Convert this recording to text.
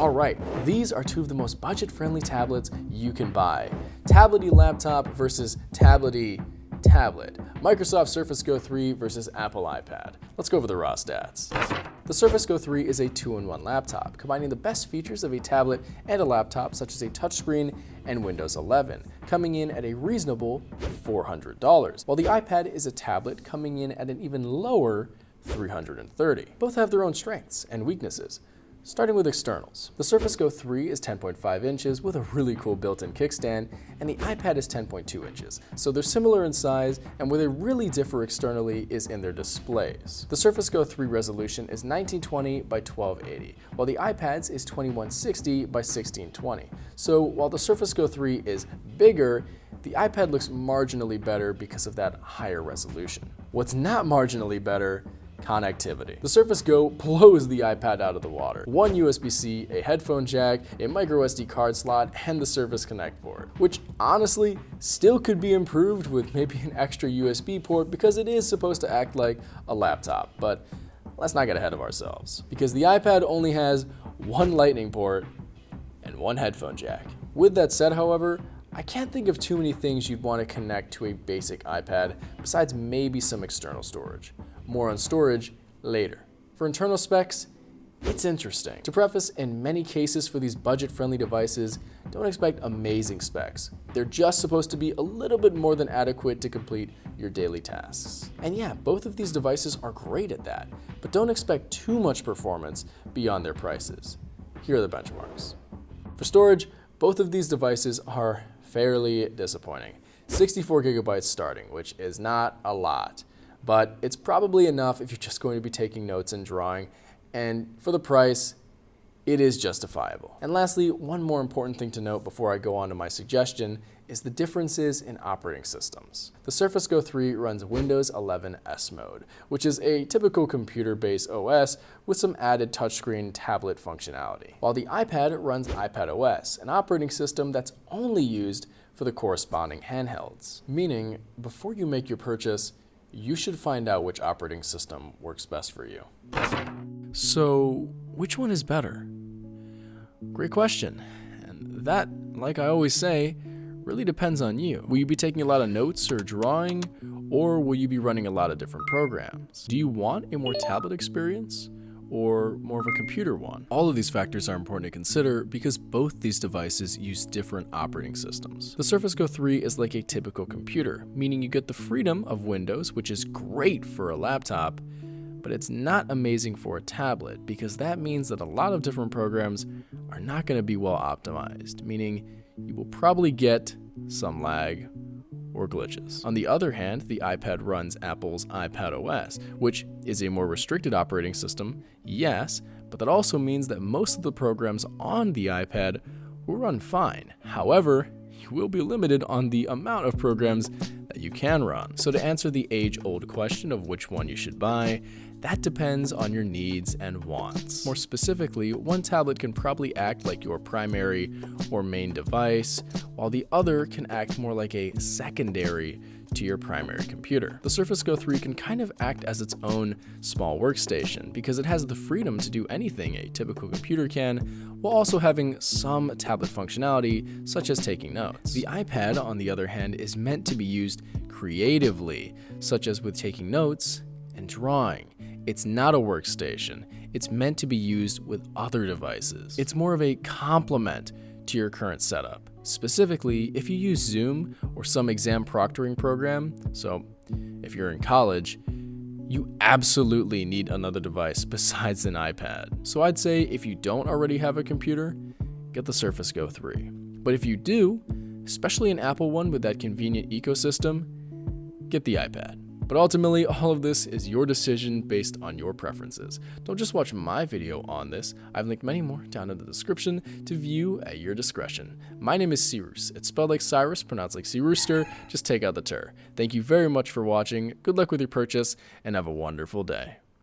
Alright, these are two of the most budget-friendly tablets you can buy. Tablety laptop versus tablety tablet. Microsoft Surface Go 3 versus Apple iPad. Let's go over the raw stats. The Surface Go 3 is a 2-in-1 laptop, combining the best features of a tablet and a laptop, such as a touchscreen and Windows 11, coming in at a reasonable $400, while the iPad is a tablet coming in at an even lower $330. Both have their own strengths and weaknesses. Starting with externals. The Surface Go 3 is 10.5 inches with a really cool built-in kickstand, and the iPad is 10.2 inches, so they're similar in size, and where they really differ externally is in their displays. The Surface Go 3 resolution is 1920 by 1280, while the iPad's is 2160 by 1620. So while the Surface Go 3 is bigger, the iPad looks marginally better because of that higher resolution. What's not marginally better? Connectivity. The Surface Go blows the iPad out of the water. One USB-C, a headphone jack, a microSD card slot, and the Surface Connect port, which honestly still could be improved with maybe an extra USB port because it is supposed to act like a laptop. But let's not get ahead of ourselves, because the iPad only has one lightning port and one headphone jack. With that said, however, I can't think of too many things you'd want to connect to a basic iPad besides maybe some external storage. More on storage later. For internal specs, it's interesting. To preface, in many cases for these budget-friendly devices, don't expect amazing specs. They're just supposed to be a little bit more than adequate to complete your daily tasks. And yeah, both of these devices are great at that, but don't expect too much performance beyond their prices. Here are the benchmarks. For storage, both of these devices are fairly disappointing. 64 gigabytes starting, which is not a lot, but it's probably enough if you're just going to be taking notes and drawing, and for the price, it is justifiable. And lastly, one more important thing to note before I go on to my suggestion is the differences in operating systems. The Surface Go 3 runs Windows 11 S mode, which is a typical computer-based OS with some added touchscreen tablet functionality, while the iPad runs iPad OS, an operating system that's only used for the corresponding handhelds. Meaning, before you make your purchase, you should find out which operating system works best for you. So, which one is better? Great question. And that, like I always say, really depends on you. Will you be taking a lot of notes or drawing, or will you be running a lot of different programs? Do you want a more tablet experience, or more of a computer one? All of these factors are important to consider because both these devices use different operating systems. The Surface Go 3 is like a typical computer, meaning you get the freedom of Windows, which is great for a laptop, but it's not amazing for a tablet because that means that a lot of different programs are not going to be well optimized, meaning you will probably get some lag or glitches. On the other hand, the iPad runs Apple's iPad OS, which is a more restricted operating system, yes, but that also means that most of the programs on the iPad will run fine. However, you will be limited on the amount of programs that you can run. So to answer the age-old question of which one you should buy, that depends on your needs and wants. More specifically, one tablet can probably act like your primary or main device, while the other can act more like a secondary to your primary computer. The Surface Go 3 can kind of act as its own small workstation because it has the freedom to do anything a typical computer can, while also having some tablet functionality, such as taking notes. The iPad, on the other hand, is meant to be used creatively, such as with taking notes and drawing. It's not a workstation. It's meant to be used with other devices. It's more of a complement to your current setup. Specifically, if you use Zoom or some exam proctoring program, so if you're in college, you absolutely need another device besides an iPad. So I'd say if you don't already have a computer, get the Surface Go 3. But if you do, especially an Apple one with that convenient ecosystem, get the iPad. But ultimately, all of this is your decision based on your preferences. Don't just watch my video on this. I've linked many more down in the description to view at your discretion. My name is Seeroos. It's spelled like Cyrus, pronounced like Sea Rooster. Just take out the ter. Thank you very much for watching. Good luck with your purchase, and have a wonderful day.